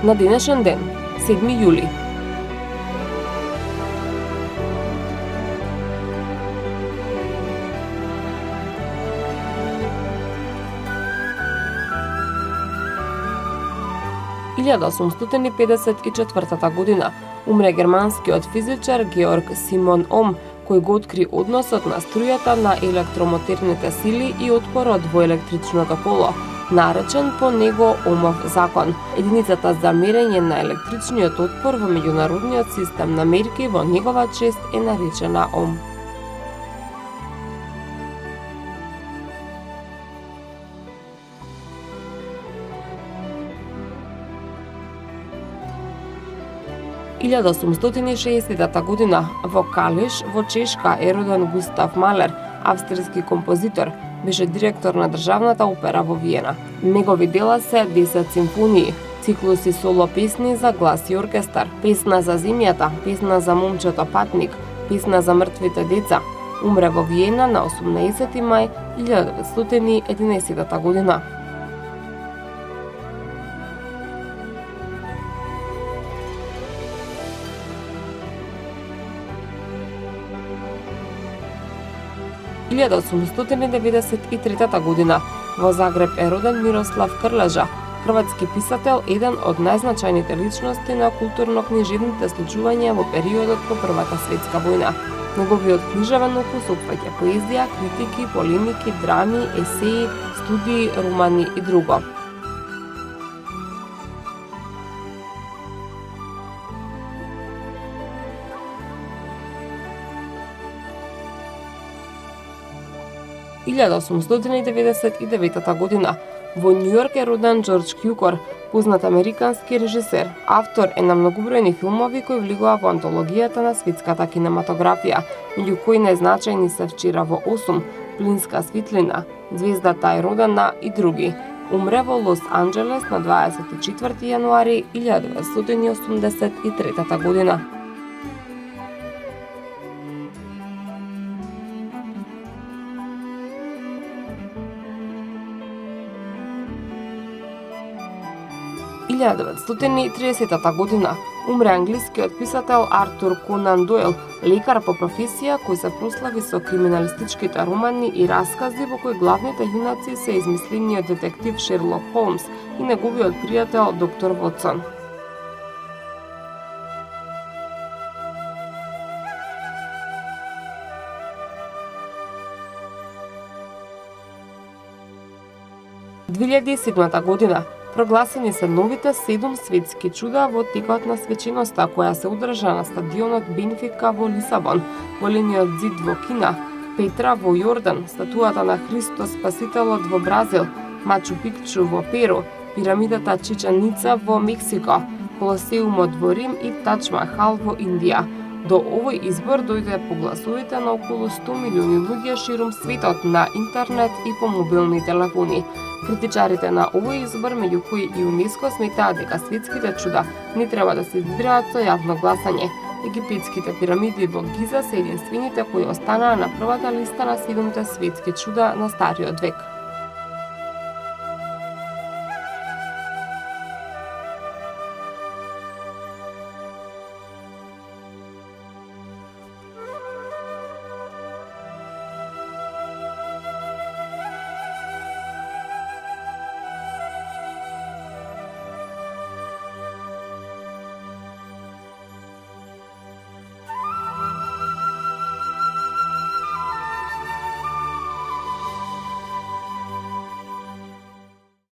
На денешен ден, 7 јули. – 1854 година умре германскиот физичар Георг Симон Ом, кој го откри односот на струјата на електромоторните сили и отпорот во електричното поло, наречен по него Омов закон. Единицата за мерење на електричниот отпор во меѓународниот систем на мерки во негова чест е наречена Ом. – 1860 година во Калиш во Чешка е роден Густав Малер, австрийски композитор. Беше директор на државната опера во Виена. Негови дела се 10 симфонии, циклуси соло песни за глас и оркестар, песна за земјата, песна за момчето патник, песна за мртвите деца. Умре во Виена на 18 мај 1911 година. – 1893 година во Загреб е роден Мирослав Крлежа, хрватски писател, еден од најзначајните личности на културно-книжевните случувања во периодот по Првата светска војна. Неговиот книжевен опус опфаќа поезија, критики, полемики, драми, есеи, студии, романи и друго. – 1899 година во Њујорк е роден Џорџ Кјукор, познат американски режисер. Автор е на многобројни филмови кои влегува во антологијата на светската кинематографија, меѓу кои најзначајни се Вчера во 8, Плинска светлина, Звездата е родена и други. Умре во Лос Анџелес на 24 јануари 1983 година. – 1930 година умре англискиот писател Артур Конан Дойл, лекар по професија кој се прослави со криминалистичките романи и раскази во кои главните јунаци се измислениот детектив Шерлок Холмс и неговиот пријател доктор Вотсон. – 2007 година прогласени се новите 7 светски чуда во текот на свеченоста која се одржа на стадионот Бенфика во Лисабон, големиот зид во Кина, Петра во Јордан, статуата на Христос Спасителот во Бразил, Мачу Пикчу во Перу, пирамидата Чичен Ица во Мексико, Колосеумот во Рим и Тадж Махал во Индија. До овој избор дојде по гласовите на околу 100 милиони луѓе ширум светот на интернет и по мобилни телефони. Критичарите на овој избор, меѓу кои и ЮНЕСКО, сметаат дека светските чуда не треба да се избираат со јавно гласање. Египетските пирамиди во Гиза се единствените кои останаа на првата листа на 7 светски чуда на Стариот век.